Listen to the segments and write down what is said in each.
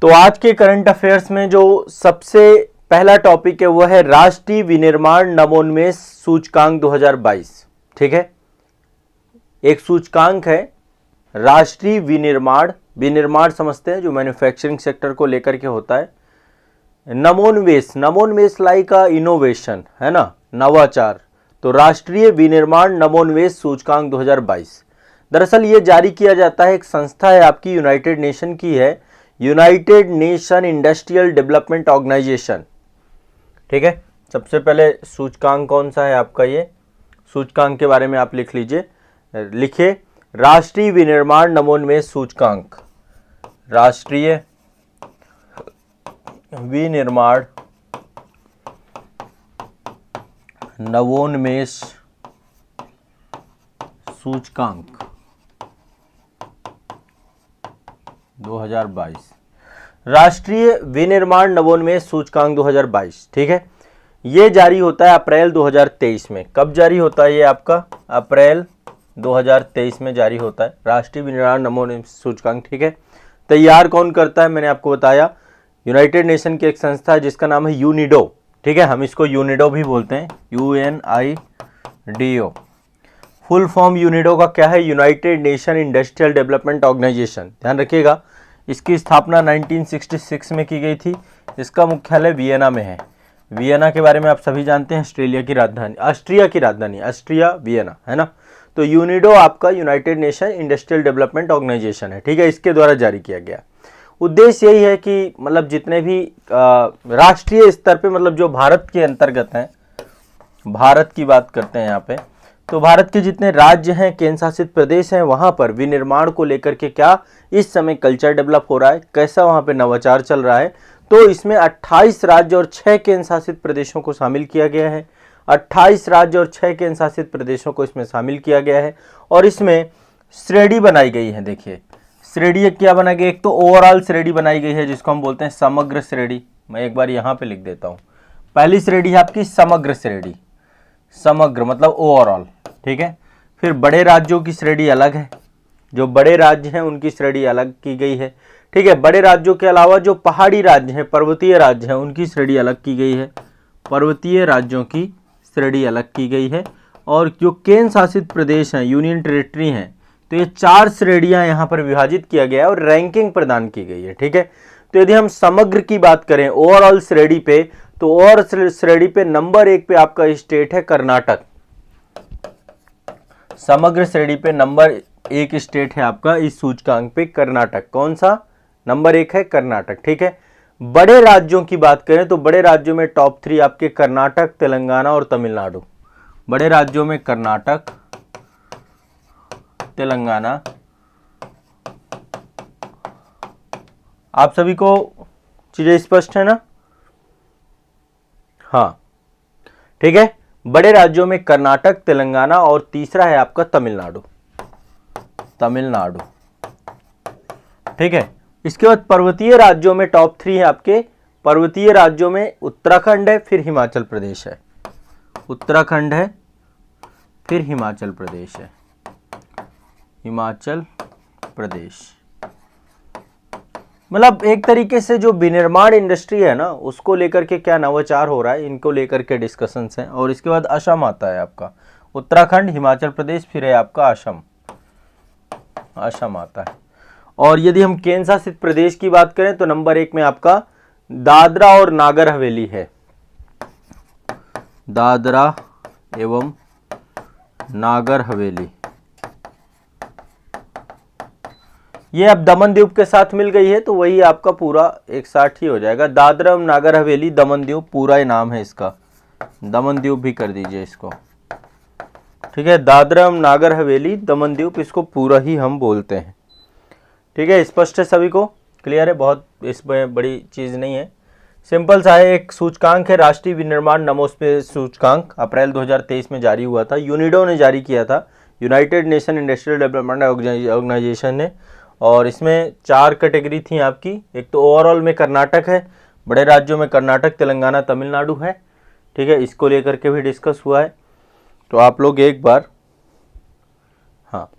तो आज के करंट अफेयर्स में जो सबसे पहला टॉपिक है वो है राष्ट्रीय विनिर्माण नवोन्मेष सूचकांक 2022। ठीक है, एक सूचकांक है राष्ट्रीय विनिर्माण, विनिर्माण समझते हैं जो मैन्युफैक्चरिंग सेक्टर को लेकर के होता है। नवोन्मेष, नवोन्मेष लाइक इनोवेशन है ना, नवाचार। तो राष्ट्रीय विनिर्माण नवोन्मेष सूचकांक 2022 दरअसल ये जारी किया जाता है, एक संस्था है आपकी, यूनाइटेड नेशन की है, United Nation Industrial Development Organization. ठीक है, सबसे पहले सूचकांक कौन सा है आपका, ये सूचकांक के बारे में आप लिख लीजिए, लिखे राष्ट्रीय विनिर्माण नवोन्मेष सूचकांक, राष्ट्रीय विनिर्माण नवोन्मेष सूचकांक 2022, राष्ट्रीय विनिर्माण नवोन्मेष सूचकांक 2022। ठीक है, ये जारी होता है अप्रैल 2023 में। कब जारी होता है ये आपका? अप्रैल 2023 में जारी होता है राष्ट्रीय विनिर्माण नवोन्मेष सूचकांक। ठीक है, तैयार कौन करता है? मैंने आपको बताया यूनाइटेड नेशन की एक संस्था है जिसका नाम है यूनिडो। ठीक है, हम इसको यूनिडो भी बोलते हैं, UNIDO। फुल फॉर्म यूनिडो का क्या है? United Nation Industrial Development Organization. ध्यान रखिएगा, इसकी स्थापना 1966 में की गई थी। इसका मुख्यालय वियना में है। वियना के बारे में आप सभी जानते हैं, ऑस्ट्रिया की राजधानी, ऑस्ट्रिया वियना है ना। तो यूनिडो आपका United Nation Industrial Development Organization है। ठीक है, इसके द्वारा जारी किया गया। उद्देश्य यही है कि मतलब जितने भी राष्ट्रीय स्तर पे, मतलब जो भारत के अंतर्गत हैं, भारत की बात करते हैं यहाँ पे, तो भारत के जितने राज्य हैं, केंद्र शासित प्रदेश हैं, वहाँ पर विनिर्माण को लेकर के क्या इस समय कल्चर डेवलप हो रहा है, कैसा वहाँ पे नवाचार चल रहा है। तो इसमें 28 राज्य और 6 केंद्र शासित प्रदेशों को शामिल किया गया है। 28 राज्य और 6 केंद्र शासित प्रदेशों को इसमें शामिल किया गया है और इसमें श्रेणी बनाई गई है। देखिए श्रेणी क्या बनाई गई, एक तो ओवरऑल श्रेणी बनाई गई है जिसको हम बोलते हैं समग्र श्रेणी। मैं एक बार यहाँ पे लिख देता हूँ। पहली श्रेणी है आपकी समग्र श्रेणी, समग्र मतलब ओवरऑल। ठीक है, फिर बड़े राज्यों की श्रेणी अलग है, जो बड़े राज्य हैं उनकी श्रेणी अलग की गई है। ठीक है, बड़े राज्यों के अलावा जो पहाड़ी राज्य हैं, पर्वतीय राज्य हैं, उनकी श्रेणी अलग की गई है, पर्वतीय राज्यों की श्रेणी अलग की गई है। और जो केंद्र शासित प्रदेश हैं, यूनियन टेरिटरी हैं, तो ये 4 श्रेणियां यहाँ पर विभाजित किया गया है और रैंकिंग प्रदान की गई है। ठीक है, तो यदि हम समग्र की बात करें ओवरऑल श्रेणी पे, तो ओवरऑल श्रेणी पे नंबर 1 पे आपका स्टेट है कर्नाटक। समग्र श्रेणी पे नंबर 1 स्टेट है आपका इस सूचकांक पे कर्नाटक। कौन सा? नंबर 1 है कर्नाटक। ठीक है, बड़े राज्यों की बात करें तो बड़े राज्यों में टॉप 3 आपके कर्नाटक, तेलंगाना और तमिलनाडु। बड़े राज्यों में कर्नाटक, तेलंगाना। आप सभी को चीजें स्पष्ट है ना? हाँ, ठीक है, बड़े राज्यों में कर्नाटक, तेलंगाना और तीसरा है आपका तमिलनाडु, तमिलनाडु। ठीक है, इसके बाद पर्वतीय राज्यों में टॉप 3 है आपके, पर्वतीय राज्यों में उत्तराखंड है, फिर हिमाचल प्रदेश है, उत्तराखंड है, फिर हिमाचल प्रदेश है, हिमाचल प्रदेश। मतलब एक तरीके से जो विनिर्माण इंडस्ट्री है ना, उसको लेकर के क्या नवाचार हो रहा है, इनको लेकर के डिस्कशंस हैं। और इसके बाद असम आता है आपका, उत्तराखंड, हिमाचल प्रदेश, फिर है आपका असम, असम आता है। और यदि हम केंद्र शासित प्रदेश की बात करें तो नंबर 1 में आपका दादरा और नागर हवेली है, दादरा एवं नागर हवेली। ये अब दमन द्वीप के साथ मिल गई है तो वही आपका पूरा एक साथ ही हो जाएगा। दादरा एवं नागर हवेली दमन द्वीप पूरा ही नाम है इसका, दमन द्वीप भी कर दीजिए इसको। ठीक है, दादरा एवं नागर हवेली दमन द्वीप, इसको पूरा ही हम बोलते हैं। ठीक है, स्पष्ट है सभी को, क्लियर है? बहुत इसमें बड़ी चीज नहीं है, सिंपल सा है। एक सूचकांक है राष्ट्रीय विनिर्माण नवोन्मेष सूचकांक, अप्रैल 2023 में जारी हुआ था, यूनिडो ने जारी किया था, United Nation Industrial Development Organization ने। और इसमें 4 कैटेगरी थी आपकी। एक तो ओवरऑल में कर्नाटक है, बड़े राज्यों में कर्नाटक, तेलंगाना, तमिलनाडु है। ठीक है, इसको लेकर के भी डिस्कस हुआ है, तो आप लोग एक बार, हाँ,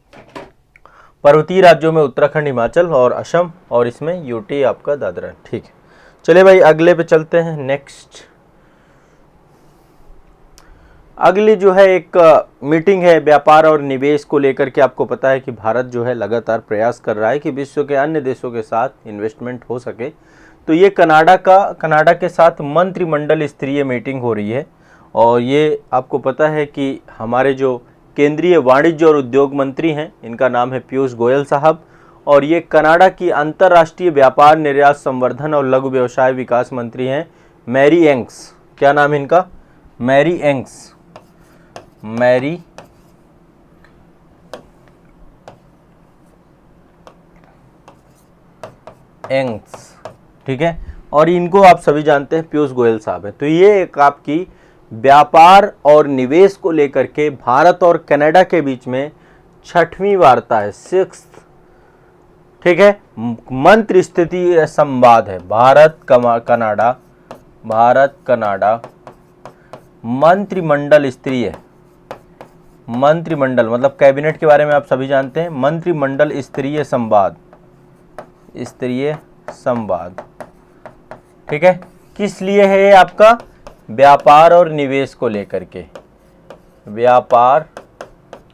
पर्वतीय राज्यों में उत्तराखंड, हिमाचल और असम, और इसमें यूटी आपका दादरा। ठीक है, चलिए भाई अगले पे चलते हैं। नेक्स्ट अगली जो है एक मीटिंग है व्यापार और निवेश को लेकर के। आपको पता है कि भारत जो है लगातार प्रयास कर रहा है कि विश्व के अन्य देशों के साथ इन्वेस्टमेंट हो सके। तो ये कनाडा के साथ मंत्रिमंडल स्तरीय मीटिंग हो रही है, और ये आपको पता है कि हमारे जो केंद्रीय वाणिज्य और उद्योग मंत्री हैं, इनका नाम है पीयूष गोयल साहब, और ये कनाडा की अंतर्राष्ट्रीय व्यापार, निर्यात, संवर्धन और लघु व्यवसाय विकास मंत्री हैं मैरी एंग्स। क्या नाम है इनका? मैरी एंग्स। मैरी एंग्स, ठीक है। और इनको आप सभी जानते हैं, पीयूष गोयल साहब है। तो ये एक आपकी व्यापार और निवेश को लेकर के भारत और कनाडा के बीच में 6वीं वार्ता है, 6th, ठीक है, मंत्री स्तरीय संवाद है। भारत कनाडा मंत्रिमंडल स्तरीय, मंत्रिमंडल मतलब कैबिनेट के बारे में आप सभी जानते हैं, मंत्रिमंडल स्तरीय संवाद, ठीक है। किस लिए है ये? आपका व्यापार और निवेश को लेकर के, व्यापार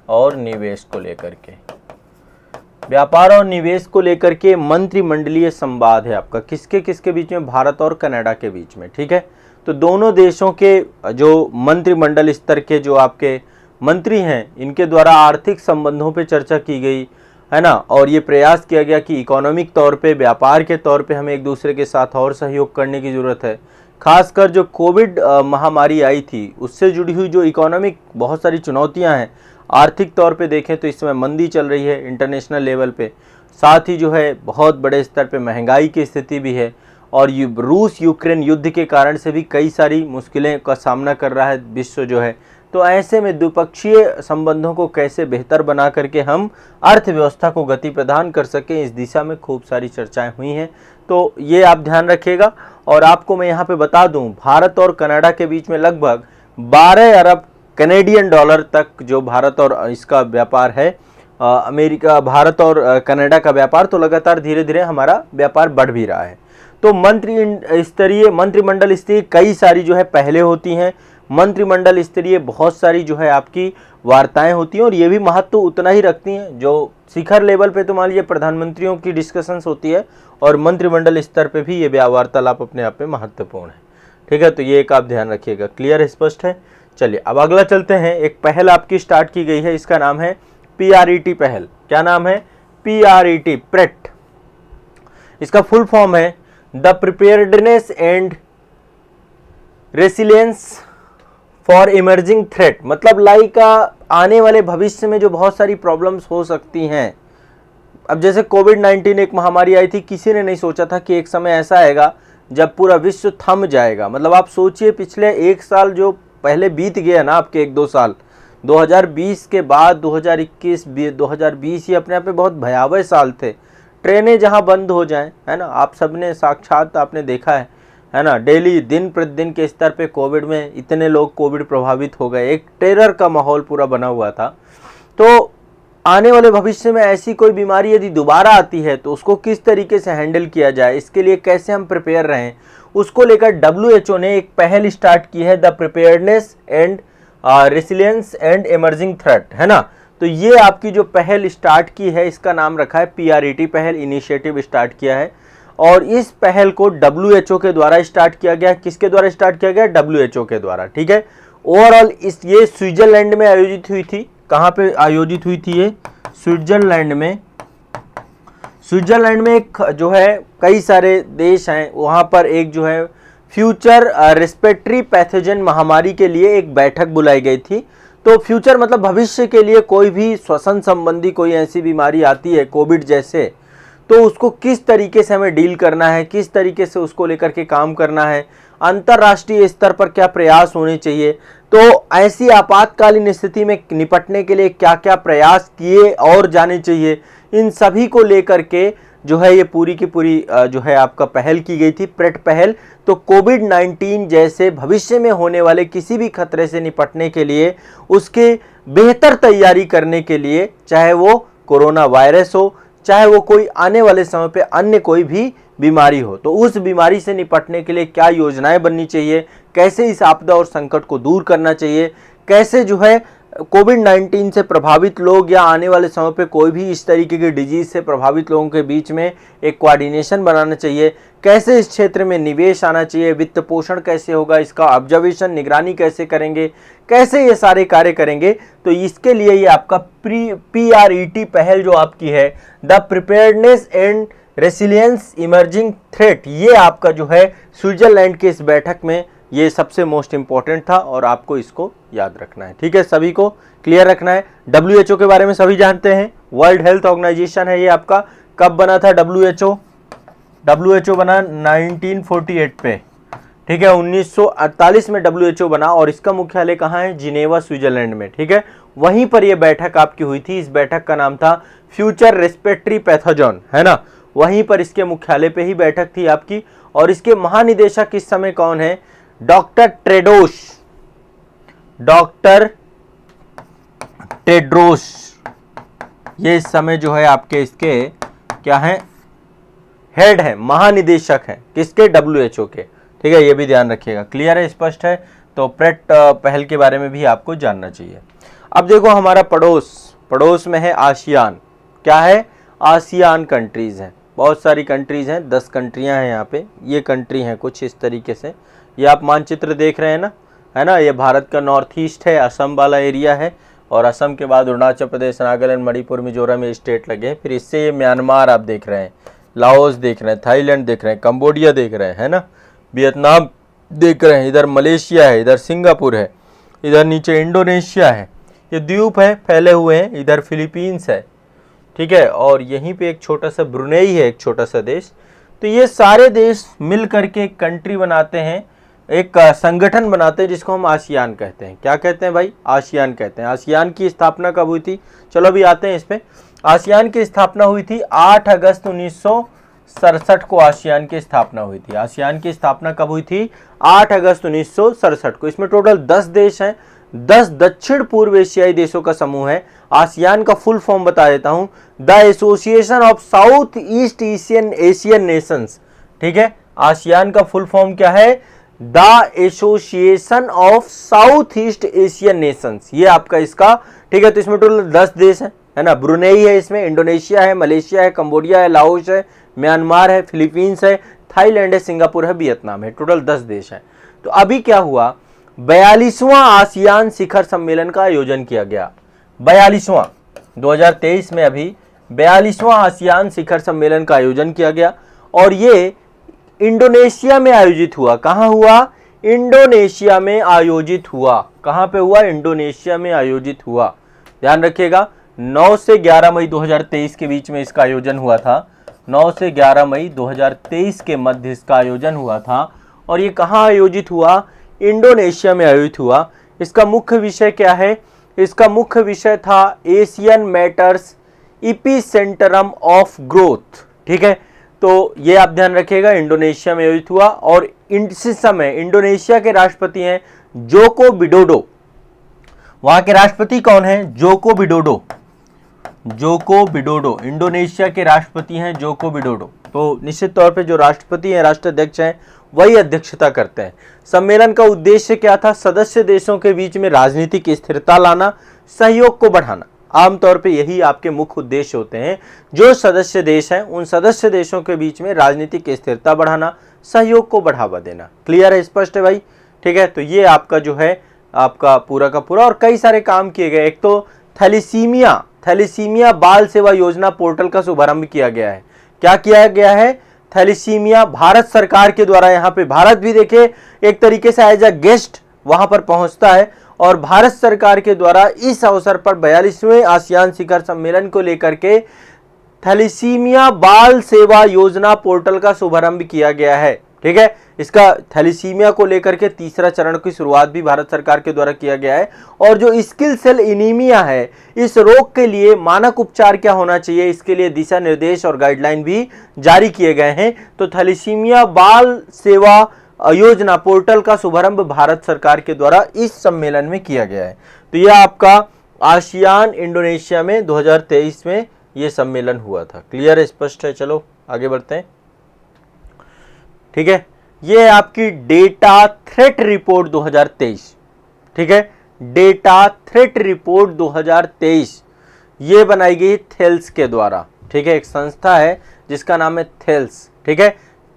और निवेश को लेकर के, व्यापार और निवेश को लेकर के मंत्रिमंडलीय संवाद है आपका। किसके किसके बीच में? भारत और कनाडा के बीच में, ठीक है। तो दोनों देशों के जो मंत्रिमंडल स्तर के जो आपके मंत्री हैं, इनके द्वारा आर्थिक संबंधों पे चर्चा की गई है ना, और ये प्रयास किया गया कि इकोनॉमिक तौर पे, व्यापार के तौर पे हमें एक दूसरे के साथ और सहयोग करने की ज़रूरत है। खासकर जो कोविड महामारी आई थी, उससे जुड़ी हुई जो इकोनॉमिक बहुत सारी चुनौतियां हैं, आर्थिक तौर पे देखें तो इस समय मंदी चल रही है इंटरनेशनल लेवल पे, साथ ही जो है बहुत बड़े स्तर पे महंगाई की स्थिति भी है, और रूस यूक्रेन युद्ध के कारण से भी कई सारी मुश्किलें का सामना कर रहा है विश्व जो है। तो ऐसे में द्विपक्षीय संबंधों को कैसे बेहतर बना करके हम अर्थव्यवस्था को गति प्रदान कर सकें, इस दिशा में खूब सारी चर्चाएं हुई हैं। तो ये आप ध्यान रखिएगा। और आपको मैं यहाँ पे बता दूं, भारत और कनाडा के बीच में लगभग 12 अरब कनेडियन डॉलर तक जो भारत और इसका व्यापार है, अमेरिका, भारत और कनाडा का व्यापार, तो लगातार धीरे धीरे हमारा व्यापार बढ़ भी रहा है। तो मंत्रिमंडल स्तरीय कई सारी जो है पहले होती हैं, मंत्रिमंडल स्तरीय बहुत सारी जो है आपकी वार्ताएं होती हैं, और ये भी महत्व उतना ही रखती हैं। जो शिखर लेवल पे तो मान लीजिए प्रधानमंत्रियों की डिस्कशंस होती है, और मंत्रिमंडल स्तर पे भी ये वार्तालाप अपने आप में महत्वपूर्ण है, ठीक है। तो ये एक आप ध्यान रखिएगा। क्लियर है, स्पष्ट है? चलिए अब अगला चलते हैं। एक पहल आपकी स्टार्ट की गई है, इसका नाम है PRET पहल। क्या नाम है? PRET, parade. इसका फुल फॉर्म है the preparedness and resilience for emerging threat. मतलब लाइक आने वाले भविष्य में जो बहुत सारी प्रॉब्लम्स हो सकती हैं। अब जैसे कोविड-19 एक महामारी आई थी, किसी ने नहीं सोचा था कि एक समय ऐसा आएगा जब पूरा विश्व थम जाएगा। मतलब आप सोचिए, पिछले एक साल जो पहले बीत गया ना, आपके 1-2 साल, 2020 के बाद 2021, 2020 ये अपने आप में बहुत भयावह साल थे। ट्रेनें जहां बंद हो जाएं, है ना, आप सबने साक्षात आपने देखा है ना, डेली दिन प्रतिदिन के स्तर पे कोविड में इतने लोग कोविड प्रभावित हो गए, एक टेरर का माहौल पूरा बना हुआ था। तो आने वाले भविष्य में ऐसी कोई बीमारी यदि दोबारा आती है तो उसको किस तरीके से हैंडल किया जाए, इसके लिए कैसे हम प्रिपेयर रहें, उसको लेकर WHO ने एक पहल स्टार्ट की है, the preparedness and resilience and emerging threat, है ना। तो ये आपकी जो पहल स्टार्ट की है, इसका नाम रखा है PRET पहल, इनिशिएटिव स्टार्ट किया है। और इस पहल को WHO के द्वारा स्टार्ट किया गया। किसके द्वारा स्टार्ट किया गया? WHO के द्वारा, ठीक है। ओवरऑल ये स्विट्जरलैंड में आयोजित हुई थी। कहाँ पे आयोजित हुई थी ये? स्विट्जरलैंड में। स्विट्जरलैंड में एक जो है कई सारे देश हैं, वहाँ पर एक जो है फ्यूचर रेस्पिरेटरी पैथोजन महामारी के लिए एक बैठक बुलाई गई थी। तो फ्यूचर मतलब भविष्य के लिए कोई भी श्वसन संबंधी कोई ऐसी बीमारी आती है कोविड जैसे, तो उसको किस तरीके से हमें डील करना है, किस तरीके से उसको लेकर के काम करना है, अंतर्राष्ट्रीय स्तर पर क्या प्रयास होने चाहिए, तो ऐसी आपातकालीन स्थिति में निपटने के लिए क्या क्या प्रयास किए और जाने चाहिए, इन सभी को लेकर के जो है ये पूरी की पूरी जो है आपका पहल की गई थी, प्रेट पहल। तो कोविड-19 जैसे भविष्य में होने वाले किसी भी खतरे से निपटने के लिए, उसके बेहतर तैयारी करने के लिए, चाहे वो कोरोना वायरस हो, चाहे वो कोई आने वाले समय पे अन्य कोई भी बीमारी हो, तो उस बीमारी से निपटने के लिए क्या योजनाएं बननी चाहिए, कैसे इस आपदा और संकट को दूर करना चाहिए, कैसे जो है कोविड-19 से प्रभावित लोग या आने वाले समय पे कोई भी इस तरीके की डिजीज से प्रभावित लोगों के बीच में एक कोऑर्डिनेशन बनाना चाहिए, कैसे इस क्षेत्र में निवेश आना चाहिए, वित्त पोषण कैसे होगा, इसका ऑब्जर्वेशन निगरानी कैसे करेंगे, कैसे ये सारे कार्य करेंगे। तो इसके लिए ये आपका PRET पहल जो आपकी है, the preparedness and resilience emerging threat, ये आपका जो है स्विट्जरलैंड के इस बैठक में ये सबसे मोस्ट इंपॉर्टेंट था और आपको इसको याद रखना है। ठीक है, सभी को क्लियर रखना है। WHO के बारे में सभी जानते हैं, वर्ल्ड हेल्थ ऑर्गेनाइजेशन है ये आपका। कब बना था WHO? WHO बना 1948 पे। ठीक है, 1948 में WHO बना और इसका मुख्यालय कहाँ है? जिनेवा, स्विट्जरलैंड में। ठीक है, वहीं पर यह बैठक आपकी हुई थी। इस बैठक का नाम था फ्यूचर रेस्पिरेटरी पैथोजन, है ना, वहीं पर इसके मुख्यालय पे ही बैठक थी आपकी। और इसके महानिदेशक इस समय कौन है? डॉक्टर टेड्रोस, ये इस समय जो है आपके इसके क्या है? हेड है, महानिदेशक है किसके? WHO के। ठीक है, ये भी ध्यान रखिएगा। क्लियर है, स्पष्ट है? तो प्रेट पहल के बारे में भी आपको जानना चाहिए। अब देखो हमारा पड़ोस में है आसियान। क्या है? आसियान कंट्रीज हैं, बहुत सारी कंट्रीज हैं, 10 कंट्रियां हैं यहाँ पे। ये कंट्री हैं कुछ इस तरीके से, ये आप मानचित्र देख रहे हैं ना, है ना, ये भारत का नॉर्थ ईस्ट है, असम वाला एरिया है, और असम के बाद अरुणाचल प्रदेश, नागालैंड, मणिपुर, मिजोरम ये स्टेट लगे हैं। फिर इससे ये म्यांमार आप देख रहे हैं, लाओस देख रहे हैं, थाईलैंड देख रहे हैं, कंबोडिया देख रहे हैं, है ना, वियतनाम देख रहे हैं, इधर मलेशिया है, इधर सिंगापुर है, इधर नीचे इंडोनेशिया है, ये द्वीप है फैले हुए हैं, इधर फिलीपींस है। ठीक है, और यहीं पे एक छोटा सा ब्रुनेई है, एक छोटा सा देश। तो ये सारे देश मिल करके एक कंट्री बनाते हैं, एक संगठन बनाते हैं जिसको हम आसियान कहते हैं। क्या कहते हैं भाई? आसियान कहते हैं। आसियान की स्थापना कब हुई थी? चलो अभी आते हैं इस पे। आसियान की स्थापना हुई थी 8 अगस्त 1967 को। आसियान की स्थापना हुई थी। आसियान की स्थापना कब हुई थी? 8 अगस्त 1967 को। इसमें टोटल 10 देश हैं, 10 दक्षिण पूर्व एशियाई देशों का समूह है। आसियान का फुल फॉर्म बता देता हूं, the association of south east Asian Nations. ठीक है, आसियान का फुल फॉर्म क्या है? The association of south east Asian Nations, ये आपका इसका। ठीक है, तो इसमें टोटल 10 देश है ना, ब्रुनेई है, इसमें इंडोनेशिया है, मलेशिया है, कंबोडिया है, लाओस है, म्यांमार है, फिलीपींस है, थाईलैंड है, सिंगापुर है, वियतनाम है। टोटल 10 देश है। तो अभी क्या हुआ? 42वां आसियान शिखर सम्मेलन का आयोजन किया गया। 42वां 2023 में अभी 42वां आसियान शिखर सम्मेलन का आयोजन किया गया और ये इंडोनेशिया में आयोजित हुआ। कहां हुआ? इंडोनेशिया में आयोजित हुआ। कहां पे हुआ? इंडोनेशिया में आयोजित हुआ। ध्यान रखिएगा, 9 से 11 मई 2023 के बीच में इसका आयोजन हुआ था। 9 से 11 मई 2023 के मध्य इसका आयोजन हुआ था। और ये कहां आयोजित हुआ? इंडोनेशिया में आयोजित हुआ। इसका मुख्य विषय क्या है? इसका मुख्य विषय था एशियन मैटर्स इपीसेंटरम ऑफ ग्रोथ। ठीक है, तो ये आप ध्यान रखिएगा, इंडोनेशिया में आयोजित हुआ। और इस समय इंडोनेशिया के राष्ट्रपति हैं जोको विडोडो। वहां के राष्ट्रपति कौन है? Joko Widodo. Joko Widodo Indonesia के राष्ट्रपति हैं, जोको विडोडो। तो निश्चित तौर पे जो राष्ट्रपति हैं, राष्ट्राध्यक्ष हैं, वही अध्यक्षता करते हैं। सम्मेलन का उद्देश्य क्या था? सदस्य देशों के बीच में राजनीतिक स्थिरता लाना, सहयोग को बढ़ाना। आमतौर पे यही आपके मुख्य उद्देश्य होते हैं। जो सदस्य देश हैं, उन सदस्य देशों के बीच में राजनीतिक स्थिरता बढ़ाना, सहयोग को बढ़ावा देना। क्लियर है, स्पष्ट है भाई? ठीक है, तो ये आपका जो है आपका पूरा का पूरा। और कई सारे काम किए गए। एक तो थैलीसीमिया बाल सेवा योजना पोर्टल का शुभारंभ किया गया है। क्या किया गया है? थैलीसीमिया भारत सरकार के द्वारा, यहाँ पे भारत भी देखे एक तरीके से एज अ गेस्ट वहां पर पहुंचता है और भारत सरकार के द्वारा इस अवसर पर 42वें आसियान शिखर सम्मेलन को लेकर के थैलीसीमिया बाल सेवा योजना पोर्टल का शुभारंभ किया गया है। ठीक है, इसका थैलीसीमिया को लेकर के तीसरा चरण की शुरुआत भी भारत सरकार के द्वारा किया गया है। और जो सिकल सेल एनीमिया है, इस रोग के लिए मानक उपचार क्या होना चाहिए, इसके लिए दिशा निर्देश और गाइडलाइन भी जारी किए गए हैं। तो थैलीसीमिया बाल सेवा योजना पोर्टल का शुभारंभ भारत सरकार के द्वारा इस सम्मेलन में किया गया है। तो यह आपका आसियान इंडोनेशिया में 2023 में ये सम्मेलन हुआ था। क्लियर है, स्पष्ट है? चलो आगे बढ़ते हैं। ठीक है, ये है आपकी डेटा थ्रेट रिपोर्ट 2023। ठीक है, डेटा थ्रेट रिपोर्ट 2023 ये बनाई गई थेल्स के द्वारा। ठीक है, एक संस्था है जिसका नाम है थेल्स। ठीक है,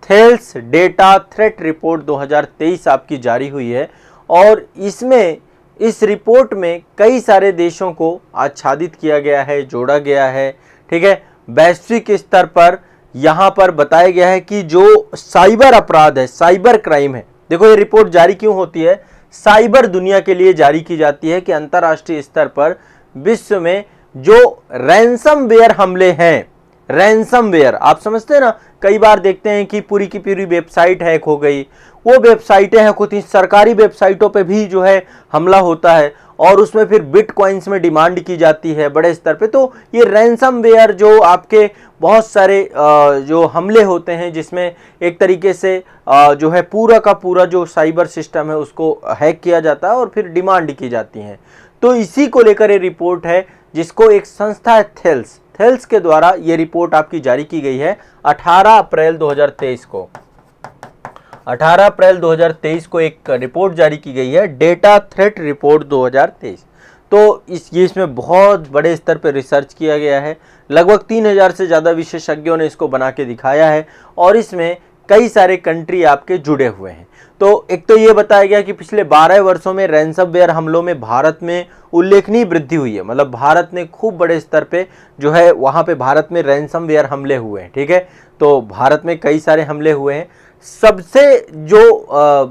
थेल्स डेटा थ्रेट रिपोर्ट 2023 आपकी जारी हुई है और इसमें इस रिपोर्ट में कई सारे देशों को आच्छादित किया गया है, जोड़ा गया है। ठीक है, वैश्विक स्तर पर यहाँ पर बताया गया है कि जो साइबर अपराध है, साइबर क्राइम है, देखो ये रिपोर्ट जारी क्यों होती है, साइबर दुनिया के लिए जारी की जाती है कि अंतर्राष्ट्रीय स्तर पर विश्व में जो रैंसमवेयर हमले हैं, रैंसमवेयर आप समझते हैं ना, कई बार देखते हैं कि पूरी की पूरी वेबसाइट हैक हो गई, वो वेबसाइटें हैं कुछ सरकारी वेबसाइटों पे भी जो है हमला होता है और उसमें फिर बिटकॉइंस में डिमांड की जाती है बड़े स्तर पे। तो ये रैंसमवेयर जो आपके बहुत सारे जो हमले होते हैं जिसमें एक तरीके से जो है पूरा का पूरा जो साइबर सिस्टम है उसको हैक किया जाता है और फिर डिमांड की जाती है। तो इसी को लेकर ये रिपोर्ट है जिसको एक संस्था है थेल्स के द्वारा ये रिपोर्ट आपकी जारी की गई है 18 अप्रैल 2023 को। 18 अप्रैल 2023 को एक रिपोर्ट जारी की गई है, डेटा थ्रेट रिपोर्ट 2023। तो इसमें बहुत बड़े स्तर पर रिसर्च किया गया है, लगभग 3000 से ज़्यादा विशेषज्ञों ने इसको बना के दिखाया है और इसमें कई सारे कंट्री आपके जुड़े हुए हैं। तो एक तो ये बताया गया कि पिछले 12 वर्षों में रैंसमवेयर हमलों में भारत में उल्लेखनीय वृद्धि हुई है, मतलब भारत ने खूब बड़े स्तर पे जो है वहाँ पे भारत में रैंसमवेयर हमले हुए हैं। ठीक है, तो भारत में कई सारे हमले हुए हैं। सबसे जो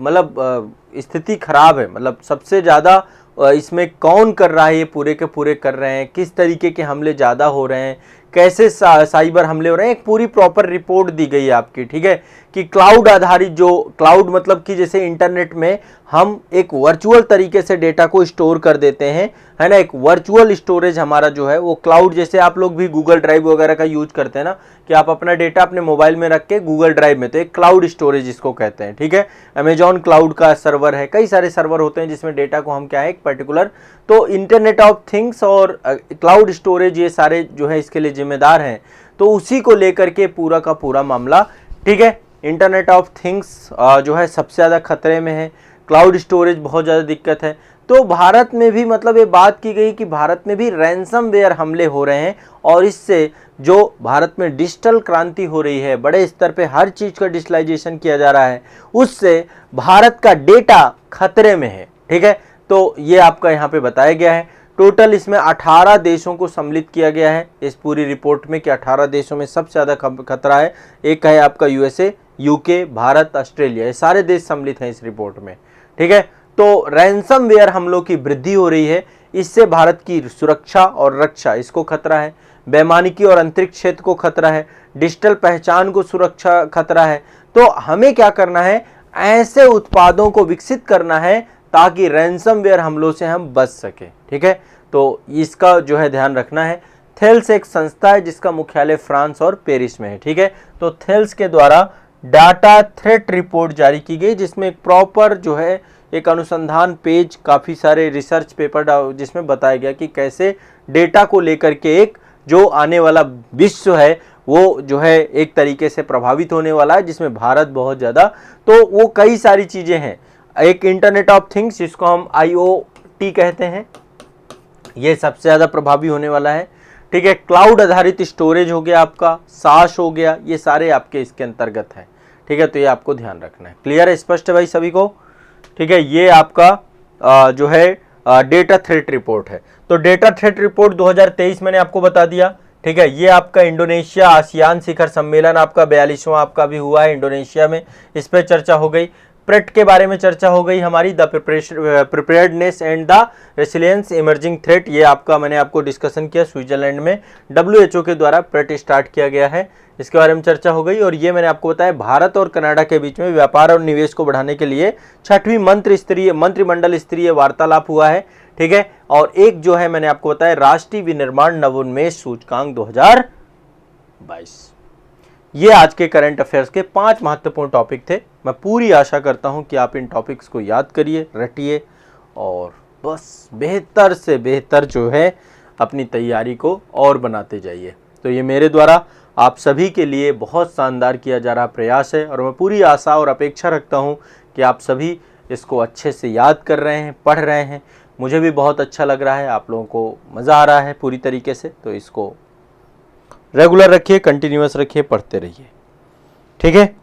मतलब स्थिति खराब है, मतलब सबसे ज़्यादा इसमें कौन कर रहा है, ये पूरे के पूरे कर रहे हैं, किस तरीके के हमले ज़्यादा हो रहे हैं, कैसे साइबर हमले हो रहे हैं, एक पूरी प्रॉपर रिपोर्ट दी गई है आपकी। ठीक है, कि क्लाउड आधारित, जो क्लाउड मतलब कि जैसे इंटरनेट में हम एक वर्चुअल तरीके से डेटा को स्टोर कर देते हैं, है ना, एक वर्चुअल स्टोरेज हमारा जो है वो क्लाउड, जैसे आप लोग भी गूगल ड्राइव वगैरह का यूज करते हैं ना, कि आप अपना डेटा अपने मोबाइल में रख के गूगल ड्राइव में, तो एक क्लाउड स्टोरेज इसको कहते हैं। ठीक है, अमेजॉन क्लाउड का सर्वर है, कई सारे सर्वर होते हैं जिसमें डेटा को हम क्या है एक पर्टिकुलर, तो इंटरनेट ऑफ थिंग्स और क्लाउड स्टोरेज ये सारे जो है इसके लिए जिम्मेदार हैं। तो उसी को लेकर के पूरा का पूरा मामला। ठीक है, इंटरनेट ऑफ थिंग्स जो है सबसे ज़्यादा खतरे में है, क्लाउड स्टोरेज बहुत ज़्यादा दिक्कत है। तो भारत में भी मतलब ये बात की गई कि भारत में भी रैंसमवेयर हमले हो रहे हैं और इससे जो भारत में डिजिटल क्रांति हो रही है, बड़े स्तर पे हर चीज़ का डिजिटलाइजेशन किया जा रहा है, उससे भारत का डेटा खतरे में है। ठीक है, तो ये आपका यहाँ पे बताया गया है। टोटल इसमें 18 देशों को सम्मिलित किया गया है इस पूरी रिपोर्ट में कि 18 देशों में सबसे ज़्यादा खतरा है। एक है आपका यूएसए, यूके, भारत, ऑस्ट्रेलिया, ये सारे देश सम्मिलित हैं इस रिपोर्ट में। ठीक है, तो रैंसमवेयर हमलों की वृद्धि हो रही है, इससे भारत की सुरक्षा और रक्षा इसको खतरा है, वैमानिकी और अंतरिक्ष क्षेत्र को खतरा है, डिजिटल पहचान को सुरक्षा खतरा है। तो हमें क्या करना है, ऐसे उत्पादों को विकसित करना है ताकि रैंसमवेयर हमलों से हम बच सके। ठीक है, तो इसका जो है ध्यान रखना है। थेल्स एक संस्था है जिसका मुख्यालय फ्रांस और पेरिस में है। ठीक है, तो थेल्स के द्वारा डाटा थ्रेट रिपोर्ट जारी की गई जिसमें एक प्रॉपर जो है एक अनुसंधान पेज, काफ़ी सारे रिसर्च पेपर जिसमें बताया गया कि कैसे डेटा को लेकर के एक जो आने वाला विश्व है वो जो है एक तरीके से प्रभावित होने वाला है, जिसमें भारत बहुत ज़्यादा, तो वो कई सारी चीज़ें हैं। एक इंटरनेट ऑफ थिंग्स जिसको हम IoT कहते हैं, ये सबसे ज़्यादा प्रभावी होने वाला है। ठीक है, क्लाउड आधारित स्टोरेज हो गया आपका, सास हो गया, ये सारे आपके इसके अंतर्गत हैं। ठीक है, तो ये आपको ध्यान रखना है। क्लियर है, स्पष्ट है भाई सभी को? ठीक है, ये आपका जो है डेटा थ्रेट रिपोर्ट है। तो डेटा थ्रेट रिपोर्ट 2023 मैंने आपको बता दिया। ठीक है, ये आपका इंडोनेशिया आसियान शिखर सम्मेलन आपका 42वां आपका भी हुआ है इंडोनेशिया में, इस पर चर्चा हो गई। प्रेट के बारे में चर्चा हो गई हमारी, the preparedness and the resilience emerging threat, ये आपका मैंने आपको डिस्कशन किया। स्विट्जरलैंड में WHO के द्वारा प्रेट स्टार्ट किया गया है, इसके बारे में चर्चा हो गई। और ये मैंने आपको बताया भारत और कनाडा के बीच में व्यापार और निवेश को बढ़ाने के लिए 6वीं मंत्रिमंडल स्तरीय वार्तालाप हुआ है। ठीक है, और एक जो है मैंने आपको बताया राष्ट्रीय विनिर्माण नवोन्मेष सूचकांक 2022। ये आज के करंट अफेयर्स के 5 महत्वपूर्ण टॉपिक थे। मैं पूरी आशा करता हूं कि आप इन टॉपिक्स को याद करिए, रटिए और बस बेहतर से बेहतर जो है अपनी तैयारी को और बनाते जाइए। तो ये मेरे द्वारा आप सभी के लिए बहुत शानदार किया जा रहा प्रयास है और मैं पूरी आशा और अपेक्षा रखता हूँ कि आप सभी इसको अच्छे से याद कर रहे हैं, पढ़ रहे हैं। मुझे भी बहुत अच्छा लग रहा है, आप लोगों को मज़ा आ रहा है पूरी तरीके से। तो इसको रेगुलर रखिए, कंटिन्यूअस रखिए, पढ़ते रहिए। ठीक है।